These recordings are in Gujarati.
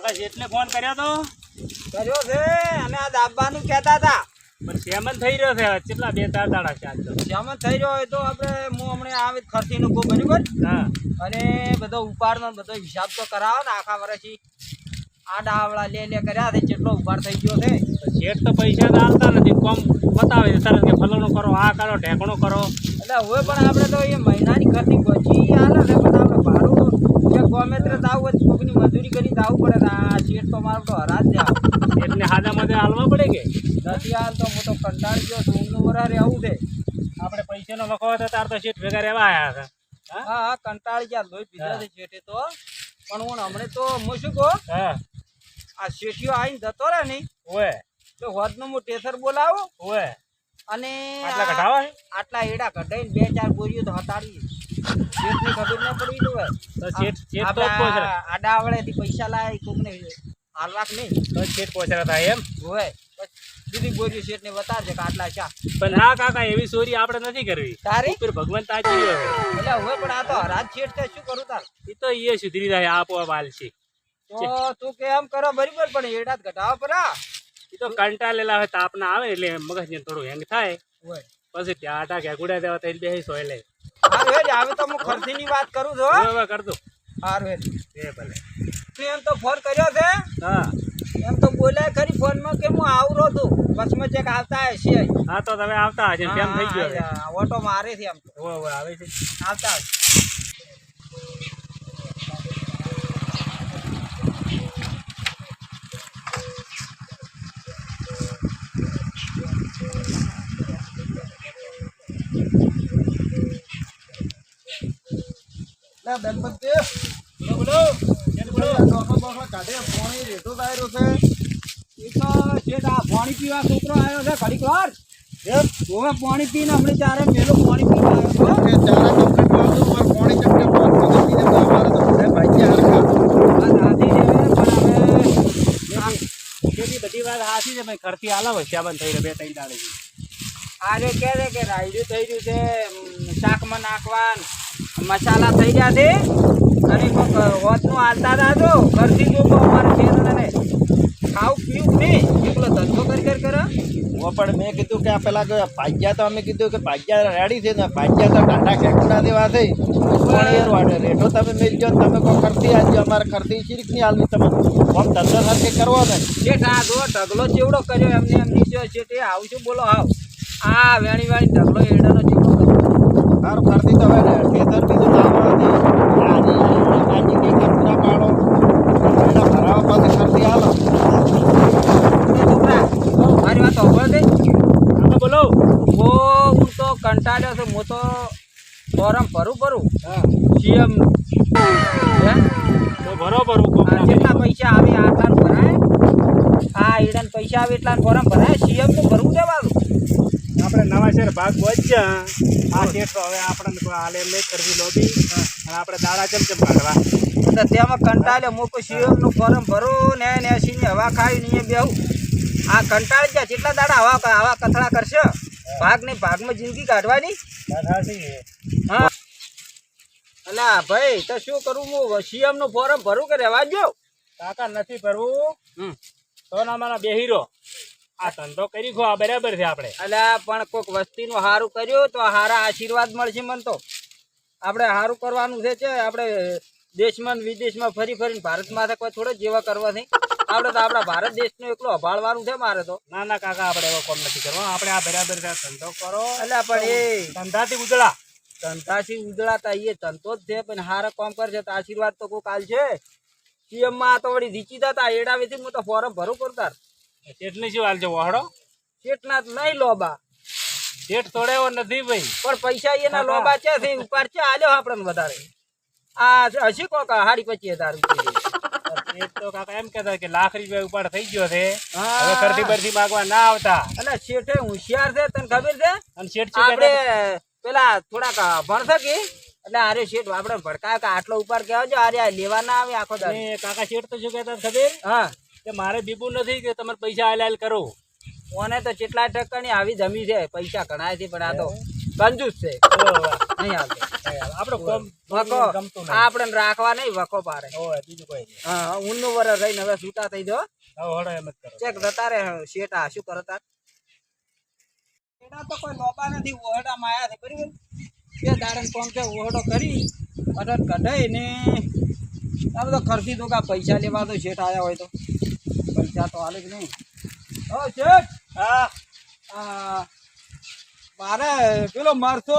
કાકા જેટલે ફોન કર્યો તો કર્યો છે અને આ દાબવાનું કહેતા હતા પણ સેમન થઈ રહ્યો છે કેટલા 2-4 દાડા છે આજ તો જેમાં થઈ રહ્યો હોય તો આપણે હું હમણાં આવે ખર્ચીનો કો બરાબર હા અને બધો ઉપાડનો બધો હિસાબ તો કરાવો ને આખા વર્ષથી આ ડાવડા લે કર્યા છે કેટલો ઉપાડ થઈ ગયો છે શેઠ તો પૈસા તો આલતા નથી કોમ બતાવે છે તરત કે ફલાણું કરો આ કરો ઢેકણો કરો એટલે હવે પણ આપણે તો એ મહિનાની ખર્ચી પહોંચી આલે ને પણ આપણે ભાડું જે ગમે તે દાવ હોય કોકની મજૂરી કરી દાવું પડે ને આ શેઠ તો મારો તો હરાજ છે શેઠને હાદામાં હાલવા પડે કે નથી હાલ તો હું તો કંટાળી ગયો છું ઊંઘનું વરારે આવું છે આપણે પૈસાનો લખો હતો તાર તો શેઠ ભેગા રહેવા આવ્યા હતા હા હા કંટાળી ગયા લોહી પીધા છે શેઠે તો પણ હું હમણાં તો હું શું કહું હા આ શેઠિયો આવીને જતો રહે ને ઓય તો હોદનું હું ટેસર બોલાવું ઓય અને આટલા કઢાવા આટલા એડા કઢાઈને 2-4 બોરીઓ તો હટાડી શેઠની ખબર ના પડી તો તો શેઠ તો આડા આવડેથી પૈસા લાય કોકને હાલવાક નહીં તો શેઠ પહોંચેલા હતા એમ હોય બીજી બોરીઓ શેઠને બતાવજે કે આટલા ચા પણ ના કાકા એવી ચોરી આપણે નથી કરવી તારી ઉપર ભગવાન તાજી રહ્યો એટલે હોય પણ આ તો હરાજ શેઠ છે શું કરું તાર એ તો એ સુધરી જાય આપો બાલ છે તો તું કે એમ કરો બરાબર પણ એડા જ ઘટાવા પરા એ તો કંટાળેલા હોય તાપ ના આવે એટલે મગજને થોડું હેંગ થાય હોય પછી ત્યાં આટા ઘેકુડા દેવા થઈને બેસી સોય લે હારું હેડ હવે તો હું ખર્ચીની વાત કરું છું હવે કરતો હારું હેડ એ ભલે તું એમ તો ફોન કર્યો છે હા એમ તો બોલાય ખરી ફોનમાં કે હું આવરો છું બસમાં ચેક આવતા હશે હા તો તમે આવતા હશે કેમ થઈ ગયો હવે? ઓટો મારે છે એમ તો ઓય આવે છે આવતા હશે બોલો પાણી પીવા છોકરો આવ્યો છે ઘડીક વાર હવે પાણી પીને હમણાં ચારે મેલો પાણી પીવા બધી વાત હાથી છે ભાઈ ખર્ચી આલા વસ્યા બંધ થઈ રહ્યો 2-3 દાડે આજે કહે છે કે રાયડું થઈ રહ્યું છે શાકમાં નાખવાન મસાલા થઈ ગયા છે અને કોઈક હોતનું હાલતા હતા તો ઘરથી જો અમારે બેનને ખાવું પીવું નહીં એકલો ધંધો કરી કરે પણ મેં કીધું કે આ પેલા ભાગ્યા તો અમે કીધું કે ભાગ્યા રેડી છે ને ભાગ્યા તો ટાટા ખેકડા દેવા છે પણ યાર વાડે રેટો તમે મેલજો તમે કોઈ ખર્ચી આવજો અમારે ખર્ચી શીરીક નહીં હાલની તમે આમ ધંધો સાથે કરવો ને શેઠ આ જો ઢગલો ચેવડો કર્યો એમને એમ નીચે શેઠ એ આવું છું બોલો હાવ આ વેણી ઢગલો એડાનો ચેવડો કર્યો સારું ખર્ચી તો હવે ને ખેતર બીજું લાવવા આજે કે પૂરા પાડો એના ભરાવા પાસે ખર્ચી હાલો મારી વાત ખબર છે હા બોલો હું તો કંટાળ્યો છું હું તો ફોરમ ભરું સીએમ તો બરોબર જેટલા પૈસા આવે આટલા ભરાય આ એડાને પૈસા આવે એટલા ફોરમ ભરાય સીએમ નું ભરવું દેવાનું આપણે નવા શહેર ભાગ પહોંચ્યા આ શેઠ તો હવે આપણને કોઈ હાલે એમ નહીં કરવી લોબી અને આપણે દાડા ચમચમ કાઢવા તો તેમાં કંટાળ્યો હું કોઈ સીએમ નું ફોરમ ભરું ને એસીની હવા ખાઈ ને બેહું આ કંટાળી ગયા જેટલા દાડા હવા કથળા કરશે ભાગમાં જિંદગી કાઢવાની હા અલા ભાઈ તો શું કરું હું સીએમ નું ફોરમ ભરું કે રહેવા જો કાકા નથી કરવું તો ના મારા બેહીરો આ ધંધો કરી ખો આ બરાબર છે આપણે અલા પણ કોઈક વસ્તીનું સારું કર્યું તો સારા આશીર્વાદ મળશે મને તો આપણે સારું કરવાનું છે આપણે દેશમાં વિદેશમાં ફરીને ભારતમાં કોઈ થોડો જેવા કરવા નહીં આપણે તો આપણા ભારત દેશનું એકલું અભાળવાનું છે મારે તો ના કાકા આપણે એવો કોમ નથી કરવો આપણે આ બરાબર ધંધો કરો એટલે પણ એ ધંધાથી ઉજળા ધંધાથી ઉજળાતા એ ધંધો જ છે પણ સારા કામ કરશે તો આશીર્વાદ તો કોઈ કાલ છે સીએમમાં તો વળી રીચી જતા એડાવેથી હું તો ફોરમ ભરું કરતા શેઠની શું હાલ છે વહાડો શેઠના નહીં લોબા શેઠ થોડે એવો નથી ભાઈ પણ પૈસા એના લોબા છે ઉપર છે આલ્યો આપણને વધારે આ હસી કોક 25,000 રૂપિયા શેઠ તો કાકા એમ કહેતા કે લાખ રૂપિયા ઉપાડ થઈ ગયો છે હવે ખર્ચી બરથી માંગવા ના આવતા એટલે શેઠે હોશિયાર છે તને ખબર છે અને શેઠ આપણે પેલા થોડાક ભણશે કે એટલે આરે શેઠ આપણે ભડકાય કે આટલો ઉપર કહેવાજો આરે લેવા ના આવે આખો દાડો કાકા શેઠ તો શું કહેતા ખબર હા કે મારે બીબું નથી કે તમારે પૈસા હાલ કરો ઓને તો કેટલા ટકાની આવી જમી છે પૈસા ઘણા છે પણ આ તો કંજૂસ છે નહીં આવતો આપણો કોમ વખો ગમતું નહીં. આ આપણે રાખવા નહીં વખો પારે ઓય, બીજું કોઈ નહીં. હા ઊનનું વરસ રહીને હવે છૂટા થઈ જાઓ હવે હળો એમ જ કરો. ચેક જતા રે શેઠા શું કરો તાર એના તો કોઈ લોપા નથી ઓહડા માયા છે બરાબર બે દાડન કોમ છે ઓહડો કરી અડટ કઢાઈ ને આ બધો ખર્ચી દો કા પૈસા લેવા તો શેઠ આયા હોય તો પૈસા તો હાલે જ નહીં ઓ શેઠ હા આ મારે પેલો મરસો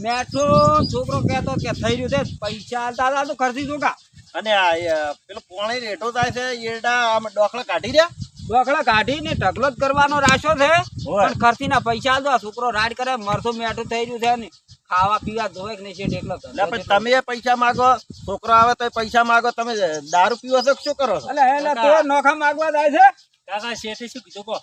મેઠો છોકરો કહેતો કે થઈ રહ્યું છે પૈસા આલતા હતા તો ખર્ચી દો કા અને આ પેલો પોણી રેઠો થાય છે એરડા આમ ડોખલા કાઢી રહ્યા ડોકડા કાઢીને ઢગલો જ કરવાનો રાશો છે હોય. પણ ખર્ચીના પૈસા આલતો આ છોકરો રાડ કરે મરસો મેઠું થઈ રહ્યું છે ને ખાવા પીવા ધોવે કે નહીં છે એકલો એટલે પછી તમે એ પૈસા માગો છોકરો આવે તો પૈસા માગો તમે દારૂ પીવો છો કે શું કરો છો એટલે તો નોખા માગવા જાય છે કાકા શેઠે શું કીધું કહો?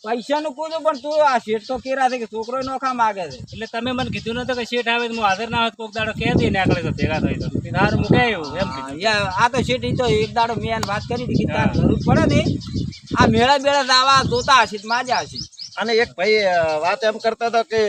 પૈસા નું કોઈ પણ તું આ શેઠ તો કેરા છે કે છોકરો નોખા માગે છે એટલે તમે મને કીધું નતું કે શેઠ આવે તો હું હાજર ના હોત કોક દાડો કહે દે ને આકડે તો ભેગા થઈ તો તારું મૂકે એવું એમ કીધું. આ તો શેઠ ઈ તો એક દાડો મેં વાત કરી હતી કે તાર જરૂર પડે ને આ મેળા બેળા આવા જોતા હશે તો માજા હશે અને એક ભાઈ વાત એમ કરતો હતો કે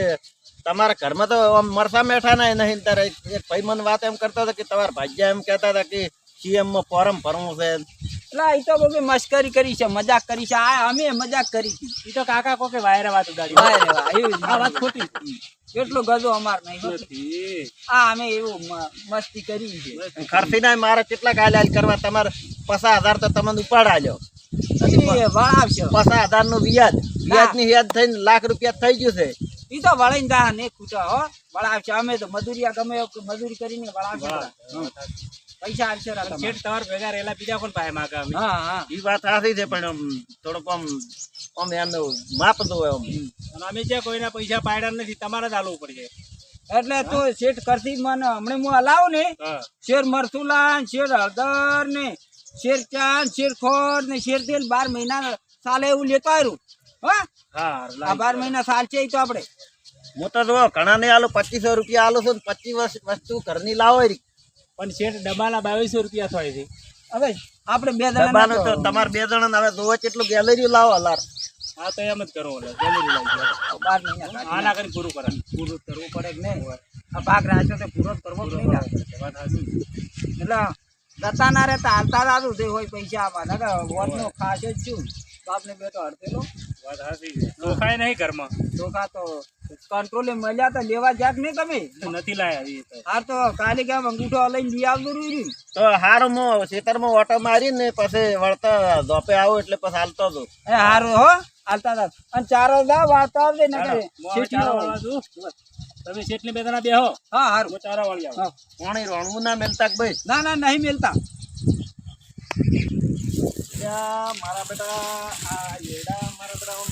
તમારા ઘરમાં તો આમ મરસા મેઠા નહીં તારે એક ભાઈ મને વાત એમ કરતો હતો કે તમારા ભાગ્યા એમ કહેતા હતા કે સીએમ માં ફોરમ ભરવું છે એટલે એ તો બધી મસ્કરી કરી છે મજાક કરી છે આ અમે મજાક કરી હતી ઈ તો કાકા કોકે વાયરે વાત ઉડાડી. વાહ રે વાહ, એવી જ આ વાત ખોટી કેટલું ગજો અમાર નહીં હો. નથી. આ અમે એવું મસ્તી કરી છે ખર્ચી ના મારે કેટલા હાલ કરવા તમારે 50,000 તો તમને ઉપાડ આલ્યો એ વળાવશે 50,000 નું વ્યાજ ની વ્યાજ થઈને ₹1,00,000 થઈ ગયું છે ઈ તો વળીને જા ને ખૂટા હો વળાવશે અમે તો મજૂરિયા ગમે એવું મજૂરી કરીને વળાવશે પૈસા આવશે રા તમારે. શેઠ તમારે ભેગા રહેલા બીજા કોણ પાસે માગે અમે? હા હા એ વાત સાચી છે પણ આમ થોડુંક આમ એનું માપ દો એમ અને અમે જે કોઈના પૈસા પાડ્યા નથી તમારે જ આલવું પડશે. એટલે તો શેઠ કરતી મને હમણાં હું હલાવું ને હા શેર મરસુલાન શેર હળદર ને શેર ચાંદ શેર ખોર ને શેર તેલ 12 મહિના સાલે એવું લેતો આવ્યું હા હા આ 12 મહિના સાલ છે ઈ તો આપણે હું તો જો ઘણા ને આલું 2500 રૂપિયા આલું છું 25 વસ્તુ ઘરની લાવો રી. પણ શેઠ ડબ્બાના 2200 રૂપિયા થાય છે. હવે આપણે બે ડબ્બાનું તો જણા તમારે 2 જણા હવે જોવો કેટલું ગેલેરી લાવો લાર હા તો એમ જ કરો ઓલે ગેલેરી લઈ જાઓ. 12 મહિના કાઢી આના કરીને પૂરું કરે. પૂરું કરવું પડે કે નહીં આ ભાગ રાખ્યો તો પૂરો જ કરવો જ નહીં ને. વાત સાચી. એટલે જતા ના રહેતા હાલતા દાદુ તે હોય પૈસા આપવાના કે વોટનો ખાસ જ છું બાપને બેટો હડતેલો વાત સાચી છે. ચોખાઈ નહીં ઘરમાં ચોખા તો કંટ્રોલે મળ્યા તો લેવા જાક નહીં તમે નથી લાયા ઈ તો. હા તો કાલે કેમ અંગૂઠો લઈને લઈ આવતું રહ્યું તો હારું હું ખેતરમાં ઓટો મારીને પછી વળતા ધોપે આવું એટલે પછી હાલતો હતો એ હારું હો હાલતા હતા અને ચારો દા વાળતા આવજે ને હાલો, હું હવે ચારા વાળવા છું. તમે શેઠની બે જણા બેહો હા હારું હું ચારા વાળી આવું. હા. પાણી રોણવું ના મેલતા કે ભાઈ ના ના નહીં મિલતા મારા બેટા આ એડા મારા બેટા આમ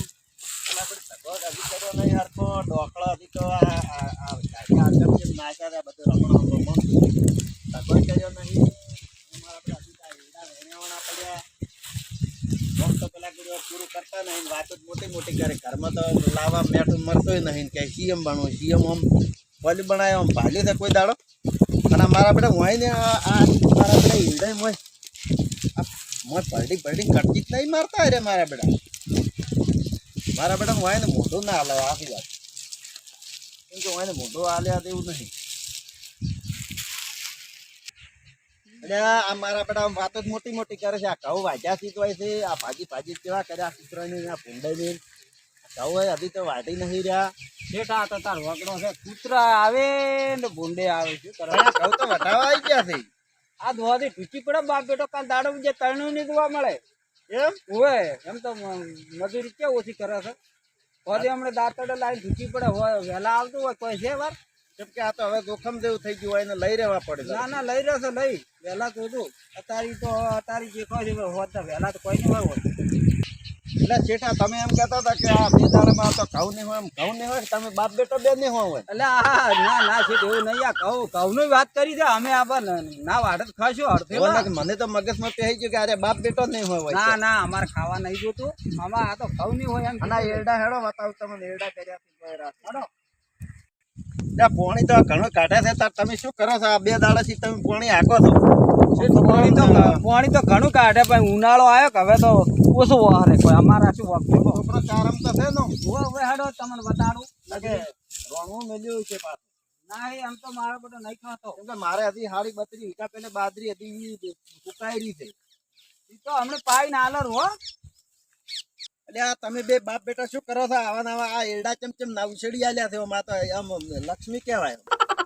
પેલા બેટા સગવડ હજી કર્યો નહીં હરખો ઢોકળો હજી તો નાચ્યા હતા બધું રમણ સગવડ કર્યો નહીં મારા બેટા હજી તો આ એડા વેણ્યાવાળા પડ્યા આમ તો પેલા કીધું પૂરું કરતા નહીં વાતો જ મોટી મોટી કરે ઘરમાં તો લાવા મેઠું મરતોય નહીં કે સીએમ બનવું સીએમ આમ વલી બનાવ્યો આમ ભાલ્યું છે કોઈ દાડો અને મારા બેટા હોય ને આ મારા બેટા ઈંડા મોય મોય પલટી પલટી કટકી જ નહીં મારતા અરે મારા બેટા હોય ને મોઢું ના હાલે આખી વાત કેમ કે હોય ને મોઢું હાલ્યા તેવું નહીં એટલે આ મારા બેટા વાતો જ મોટી મોટી કરે છે આ ઘઉં વાજ્યા શીખવાય છે આ ભાજી કેવા કર્યા કૂતરાની આ ભૂંડાની ઘઉં હોય હજી તો વાટી નહીં રહ્યા શેઠા તો તાર વગડો છે કૂતરા આવે ને ભૂંડે આવે શું કરે ઘઉં તો વટાવા આવી ગયા છે આ ધોવાથી ઢૂચી પડે બાપ બેટો કાલ દાડો જે તરણું ની ધોવા મળે એમ હોય એમ તો મજૂરી ક્યાં ઓછી કરે છે હોદે હમણાં દાંતડે લાવીને ઢૂચી પડે હોય વહેલા આવતું હોય કોઈ છે વાર કેમ કે આ તો હવે જોખમ જેવું થઈ ગયું હોય ને લઈ રહેવા પડે ના ના લઈ રહ્યો છે લઈ વહેલા તો હતું અતારી જે કહો છે હોત વહેલા તો કોઈ નહીં હોય હોત. એટલે શેઠા તમે એમ કહેતા હતા કે આ બે દાડામાં તો ઘઉં નહીં હોય એમ ઘઉં નહીં હોય તમે બાપ બેટો બે નહીં હોય એટલે હા ના ના છે એવું નહીં આ ઘઉં વાત કરી છે અમે આ ના વાટ જ ખાશું એવો અડધે મને તો મગજમાં પહેરી ગયું કે અરે બાપ બેટો જ નહીં હોય ના ના અમારે ખાવા નહીં જોતું આમાં આ તો ઘઉં નહીં હોય એમ અને એરડા હેડો બતાવું તમને એરડા કર્યા પોણી તો ઘણું કાઢે છે તાર તમે શું કરો છો આ બે દાડાથી તમે પોણી હાકો છો પાણી તો ઘણું કાઢે પણ ઉનાળો આવ્યો કે હવે તો ઓછું વહારે કોઈ અમારા શું વખત છોકરો ચારમ તો છે ને હેડો તમને બતાડું કે રોણવું મેલ્યું છે પાછું ના એ આમ તો મારો બધો નહીં ખાતો. કેમ કે મારે હજી 32 વીઘા પેલે બાજરી હતી ઈ સુકાઈ રહી છે. ઈ તો હમણે પાઈને આલર હો. એટલે આ તમે બે બાપ બેટા શું કરો છો? આવા નવા આ એરડા ચમચમ ના ઉછેડી આલ્યા છે. માં તો આમ લક્ષ્મી કહેવાય.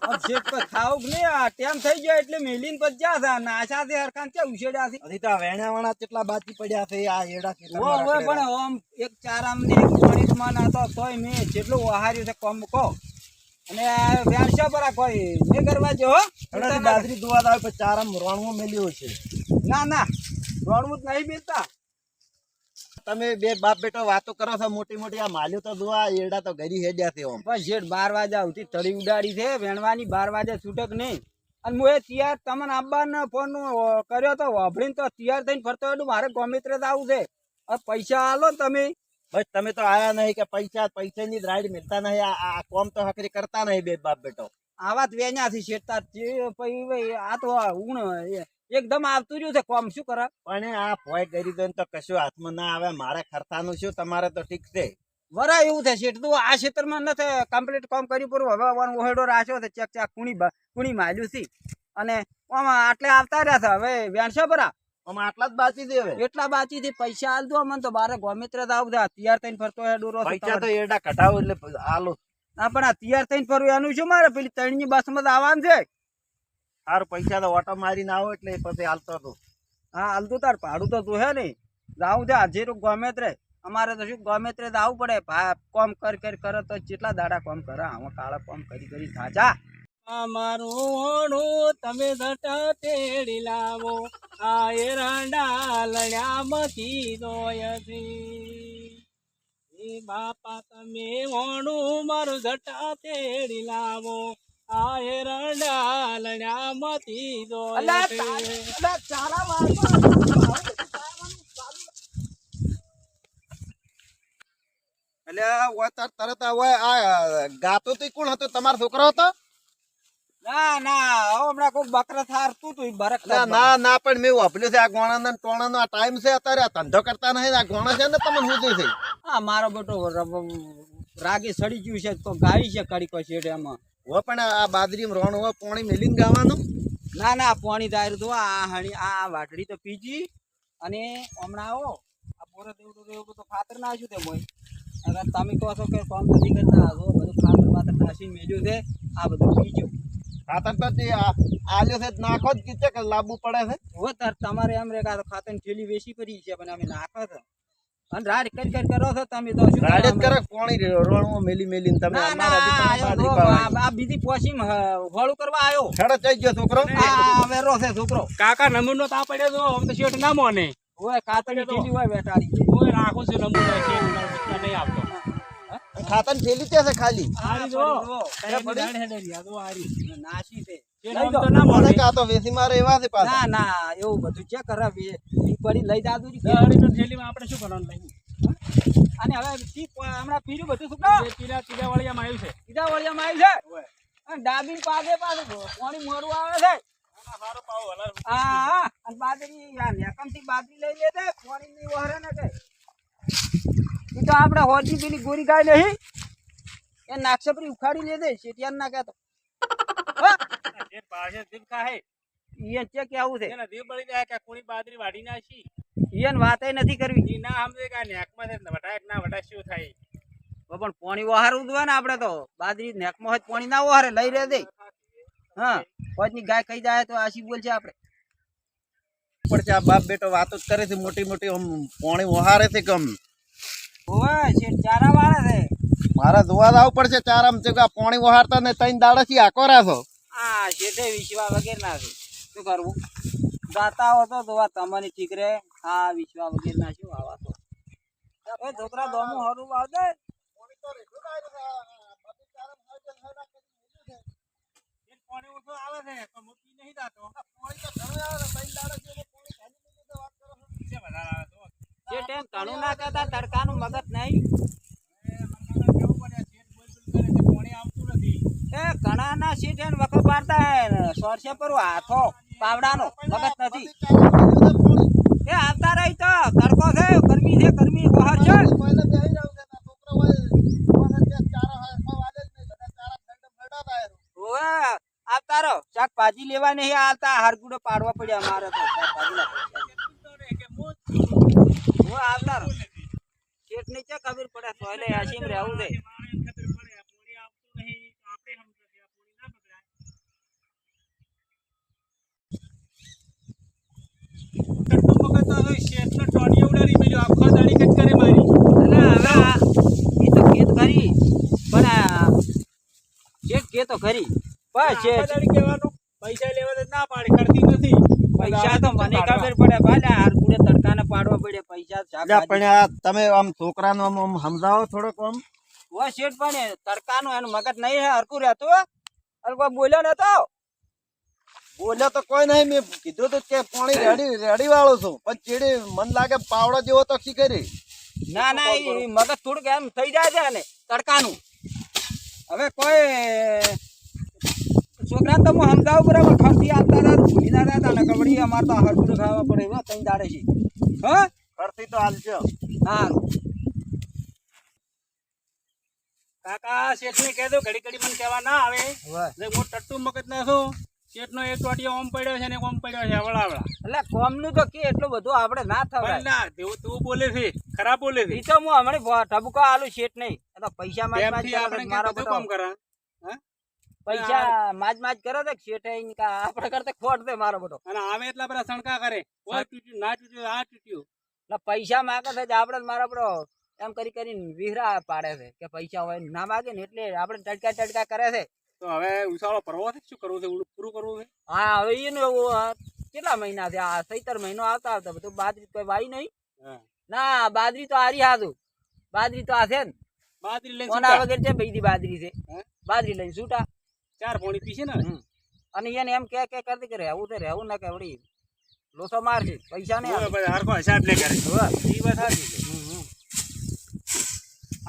હવે શેઠ પર ખાવું કે નહીં, આ ટેમ થઈ ગયો એટલે મેલીન પર જ્યાં છે નાશા છે હરખાન છે ઉછેડ્યા છે. હજી તો આ વેણ્યાવાળા કેટલા બાકી પડ્યા છે આ એરડા ઓ હવે પણ આમ એક ચારામ ને એક પોણીમાં નાતો તોય મેં જેટલું વહાર્યું છે કોમ કો. અને આ વ્યારસા પર આ કોઈ નહીં કરવા જો હો. બાજરી દુવા આવે પછી ચારામ રોણવો મેલ્યો છે. ના ના દોડવું જ નહીં બેસતા. તમે બે બાપ બેટો વાતો કરો છો મોટી મોટી. આ માલ્યો તો દુવા એરડા તો ઘરી હેડ્યા છે. આમ બસ શેઠ 12 વાગ્યા સુધી તળી ઉડાડી છે વેણવાની. 12 વાગે છૂટક નહીં. અને હું એ તૈયાર તમને આબાનો ફોન કર્યો તો વાપરીને તો તૈયાર થઈને ફરતો એટલું મારે ગોમિત્રે જ આવું છે. હવે પૈસા આલો ને તમે. બસ તમે તો આયા નહીં કે પૈસાની રાઈડ મિલતા નહીં. આ કોમ તો હકરી કરતા નહીં બે બાપ બેટો. આવા જ વેણ્યાથી શેઠતા પછી આ તો ઊણ એકદમ આવતું રહ્યું છે કોમ શું કરે. પણ આ ભોય કરી દો તો કશું હાથમાં ના આવે. મારે ખર્ચાનું શું? તમારે તો ઠીક છે. વરા એવું છે શેઠ તું આ ક્ષેત્રમાં નથી કમ્પ્લીટ કામ કર્યું પૂરું. હવે ઓહેડો રાખ્યો છે ચેક ચાક કુણી માલ્યું છે. અને આમાં આટલે આવતા રહ્યા છે હવે વેણશો પરા. આમાં આટલા જ બાકી છે. હવે એટલા બાકી થી પૈસા આલ દો મને તો બારે ગોમિત્ર જ આવું તૈયાર થઈને ફરતો હોય ડોરો. પૈસા તો એરડા કઢાવો એટલે આલો. હા પણ આ તૈયાર થઈને ફરવું એનું શું મારે પેલી 3 ની બસમાં આવવાનું છે. સારું પૈસા તો ઓટો મારીને આવો એટલે પછી હાલતો હતો. હા હાલતું તાર ભાડું તો તું હે નહીં જાવું છે આજે ગોમેત્રે. અમારે તો શું ગોમેત્રે જ આવવું પડે. કોમ કરે તો જેટલા દાડા કોમ કરે આમાં કાળા કોમ કરી થાજા. અમારું ઓણું તમે જટા તેડી લાવો, આ એરંડા લણ્યામાંથી દોય છે. એ બાપા તમે ઓણું મારું જટા તેડી લાવો, આ એરંડા લણ્યામાંથી દોય છે. એટલે તરત આ ગાતો તો કોણ હતો? તમારો છોકરો હતો? ના હમણાં કોઈ બકરા થારતું તું બરક. ના પણ મેં વાપર્યું છે આ ગોણા ટોણા નો આ ટાઈમ છે અત્યારે. આ ધંધો કરતા નહીં. આ ગોણા છે ને તમને શું છે? હા મારો બેટો રાગે સડી ગયું છે તો ગાય છે કડી કોઈ શેઠ એમાં. હો પણ આ બાજરી રોણ હોય પોણી મેલીને ગાવાનું. ના પાણી દાયર તો આ હણી આ વાટડી તો પીજી. અને હમણાં આવો આ બોરત એવું તો ખાતર નાખ્યું તે મોય. અગર તમે કહો છો કે કોમ નથી કરતા બધું ખાતર નાખીને મેલ્યું છે. આ બધું પીજો. ખાતર તો આલ્યો છે નાખો જ કીધે કે લાવવું પડે છે. હો તાર તમારે એમ રે તો ખાતર થેલી વેચી પડી છે પણ અમે નાખો છો. અને રાડ કરી કરો છો તમે તો શું રાડ જ કરે પોણી રોણમાં મેલીને તમે. આ બીજી પોસી હોળું કરવા આવ્યો. છડો થઈ ગયો છોકરો. હવે રો છે છોકરો. કાકા નમૂનો તા પડ્યો તો આમ તો શેઠ ના મોને. ઓય ખાતરની થેલી હોય બેટાડી છે. ઓય રાખું છું નમૂનો શેઠ નહીં આવતો. ખાતર થેલી છે ખાલી. આરી જો કઈ દાડ હેડે આ તો આરી નાસી છે. શેઠ આમ તો ના મોને. કા તો વેસી મારે એવા છે પાછા. ના એવું બધું ચેક કરાવે ઈ પડી લઈ જાતું રી. ગાડી તો થેલીમાં આપણે શું કરવાનું લઈ? અને હવે હમણાં પીર્યું બધું સુકા જે પીરા વાળિયામાં આવ્યું છે. સીધા વળિયામાં આવી છે. અને ડાબી પાછે પાણી મોરું આવે છે. સારો પાવ હલાર. હા અને બાજરી આ નેકમથી બાજરી લઈ લેજે પાણી નહીં વહરે ને કે. ઈ તો આપણે હોજી પેલી ગોરી ગાય નહીં એ નાક્ષપરી ઉખાડી લેજે શેટિયાન ના કહેતો. જે પાસે દીપ ખાહે ઈયન ચેક આવું છે. એના દીપ બળી જાય કે કોણી બાદરી વાડી નાખી. ઈયન વાતય નથી કરવી. ઈ ના સમજે કે નેકમાં છે વટાય ના વટાય શું થાય. પણ પાણી વહારવું જોઈએ ને આપણે તો. બાજરી નેકમાં હોય પાણી ના વહારે લઈ રે દે. હા હોજની ગાય ખાઈ જાય તો આશી બોલ છે આપણે. પડશે આ બાપ બેટો વાતો જ કરે છે મોટી મોટી. આમ પોણી વહારે છે કમ. ઓય શેઠ ચારા વાળા છે. મારા જોવા આવવું પડશે ચારામ છે કે આ પોણી વહારતા ને 3 દાડા થી આકો રાખો. હા શેઠે વિશ્વા વગેરે ના છે. શું કરવું? ગાતા હો તો જોવા તમને ઠીક રે. હા વિશ્વા વગેરે ના શું આવા તો એ છોકરા દોમું હરું આવજે. પાણી ઓછો આવે છે પણ મોટી નહીં જાતો. શેઠ એમ ઘણું ના કહેતા તડકાનું મગજ નહીં. એ ઘણા ના શેઠ એને વખત પાડતા હે સોરસે પર હાથો પાવડાનો મગજ નથી. એ આવતા રહી તો તડકો છે ગરમી બહાર છે. ઓય ભાજી લેવા નહીં આવતા હરકુડો પાડવા પડ્યા મારે તો શાકભાજીના હું આવનાર શેઠ ની ક્યાં ખબર પડે તો એટલે આશીમ રહેવું છે એટલે હવે એ તો ખેત ખરી પણ શેઠ કે તો ખરી બસ શેઠ પૈસા લેવા તો ના પાડી કરતી નથી પૈસા તો મને ખબર પડે ભાઈ હરકુડે તડકાને પાડવા પડે પૈસા અલ્યા પણ આ તમે આમ છોકરાનો આમ સમજાવો થોડોક આમ ઓ શેઠ પણ તડકાનું એનું મગજ નહીં હે હરકું રહેતું અને કોઈ બોલ્યો નતો બોલ્યો તો કોઈ નહીં મેં કીધું તો કે પાણી રેડી વાળો છું પણ ચીડી મન લાગે પાવડો જેવો તો શીખરી ના ના એ મગજ થોડુંક એમ થઈ જાય છે ને તડકાનું હવે કોઈ છોકરાને તો હું સમજાવું બરાબર ખર્ચી આપતા હતા ભૂલી ના હતા ને કબડ્ડી અમારે તો હરકું ખાવા પડે એવા કઈ દાડે છે હા ફરતી તો હાલજો સારું કાકા શેઠ ને કહેજો ઘડી ઘડી મને કહેવા ના આવે એટલે હું ટટ્ટુ મગજ ના છું શેઠ નો એક ટોટિયો ઓમ પડ્યો છે ને એક ઓમ પડ્યો છે આવડા એટલે કોમનું તો કે એટલું બધું આપણે ના થવાય ના તું બોલે છે ખરાબ બોલે છે ઈ તો હું હમણાં ઠબકો આલુ શેઠ નહીં એ તો પૈસા માજ માજ પ્રેમથી કરે આપણે મારો બધું બધો કામ કરા પૈસા માજ માજ કરે તો શેઠ આપણે કરતે ખોટ દે મારો બધો અને આમે એટલા બધા સણકા કરે કોઈ તૂટ્યું ના તૂટ્યું આ તૂટ્યું એટલે પૈસા માગે છે આપણે મારો બધો એમ કરી કરીને વિહરા પાડે છે કે પૈસા હોય ના માગે ને એટલે આપણે ટડકા કરે છે તો હવે ઉસાળો ભરવો છે શું કરવું છે પૂરું કરવું છે હા હવે એનું એવું કેટલા મહિના છે આ 17 મહિનો આવતા આવતા બધું બાજરી કોઈ વાઈ નહીં ના બાજરી તો આરી હાથું બાજરી તો આ છે ને બાજરી લઈને કોના વગર છે બધી બાજરી છે બાજરી લઈને છૂટા 4 પોણી પીશે ને અને એને એમ કે કરતી કે રહેવું તો રહેવું ના કે વળી લોસો મારશે પૈસા નહીં હરખો હિસાબ લે કરે એ વાત સાચી છે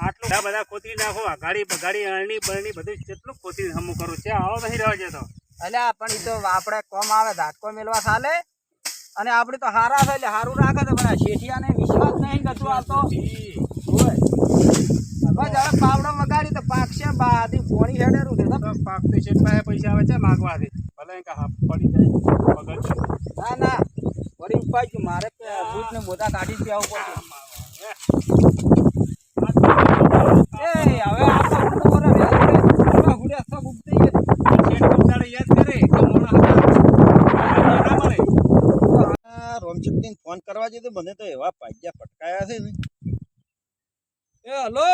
આટલું બધા કોતરી નાખો ગાડી બગાડી અરણી બરણી બધું કેટલું કોતરી હમું કરું છે આવો નહીં રહ્યો છે તો અલ્યા પણ ઈ તો આપણે કોમ આવે ધાટકો મેલવા ચાલે અને આપણે તો હારા છે એટલે હારું રાખે છે પણ શેઠિયાને વિશ્વાસ નહીં કતું આવતો હોય બસ હવે પાવડો વગાડી તો પાકશે બાદી પોણી હેડેરું છે પાક તો શેઠ પાસે પૈસા આવે છે માગવાથી ભલે કે હા પડી જાય પગડ ના ના વળી ઉપાય છું મારે બૂટ ને મોટા કાઢી જ આવવું પડશે એ હવે આપણે ગુડે સબ ઉગતી શેઠ કંટાળો યાદ કરે કે મોણા ના મળે રોમચુકની ફોન કરવા જઈએ તો મને તો એવા પાજ્યા ફટકાયા છે ને એ હલો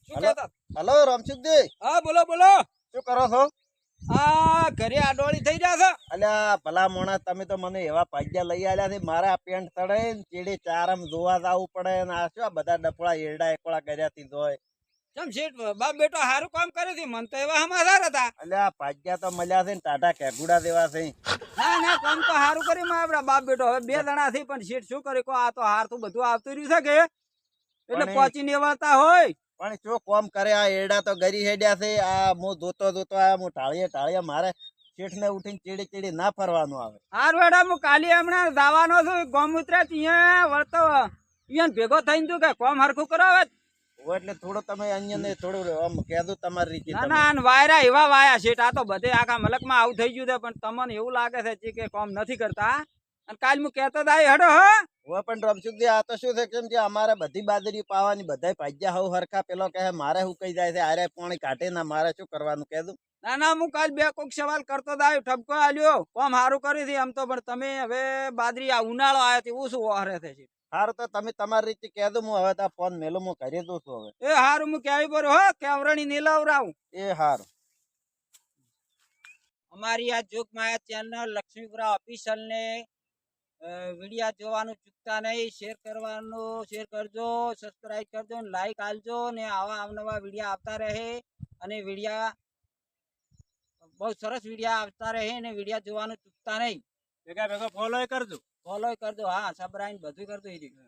શું કહેતા હલો રોમચુકજી હા બોલો બોલો શું કરો છો આ ઘરે આડોળી થઈ રહ્યા છે અલ્યા ભલા મોણા તમે તો મને એવા પાજ્યા લઈ આવ્યા છે મારા આ પેન્ટ તળે ને ચીડી ચારમ જોવા જવું પડે ને આ શું આ બધા ડપડા એરડા એકડા કર્યા થી જોય ચમ શેઠ બાપ બેટો સારું કામ કર્યું છે મન તો એવા સમાચાર હતા અલ્યા પાજ્યા તો મળ્યા છે ને ટાટા કેગુડા દેવા છે ના ના કામ તો સારું કર્યું માં આપડા બાપ બેટો હવે 2 જણા થી પણ શેઠ શું કરે કો આ તો હાર તો બધું આવતું રહ્યું છે કે એટલે પહોંચી નેવાતા હોય પણ શું કોમ કરે આ એરડા તો ગરી હેડ્યા છે આ હું જોતો આ હું ટાળીએ મારે શેઠ ને ઉઠીને ચીડી ચીડી ના ફરવાનું આવે હારું એડા હું કાલી હમણાં જવાનો છું ગોમૂત્ર ત્યાં વળતો અહીંયા ભેગો થઈને તું કે કોમ હરખું કરાવે એટલે થોડો તમે અહીંયા ને થોડું આમ કહેજો તમારી રીતે ના ના વાયરા એવા વાયા શેઠ આ તો બધે આખા મલકમાં આવું થઈ ગયું છે પણ તમને એવું લાગે છે કે કોમ નથી કરતા અને કાલ હું કહેતો દાય હડો હો હવે પણ રમશુકજી આ તો શું છે કેમ કે અમારે બધી બાજરી પાવાની બધાય ભાજ્યા હવ હરખા પેલો કહે મારે હું કઈ જાય છે આરે પાણી કાઢે ના મારે શું કરવાનું કહેતું ના ના હું કાલ બે કોક સવાલ કરતો દાય ઠપકો આલ્યો કોમ સારું કરી હતી આમ તો પણ તમે હવે બાજરી આ ઉનાળો આવ્યો તે શું વહરે છે સારું તો તમે તમારી રીતે કહેજો હું હવે તો ફોન મેલું હું કરી દઉં છું હવે એ હારું હું ક્યાંય પર હો કેવરણી નીલાવરાવું એ હારું અમારી આ જોગમાયા ચેનલ લક્ષ્મીપુરા ઓફિશિયલ ને વિડિયા જોવાનું ચૂકતા નહીં શેર કરજો સબસ્ક્રાઇબ કરજો ને લાઈક આલજો ને આવા અવનવા વિડિયા આવતા રહે અને વિડિયા બહુ સરસ વિડિયા આવતા રહે ને વિડિયા જોવાનું ચૂકતા નહીં ભેગા ફોલો કરજો હા સબસ્ક્રાઇબ બધું કરજો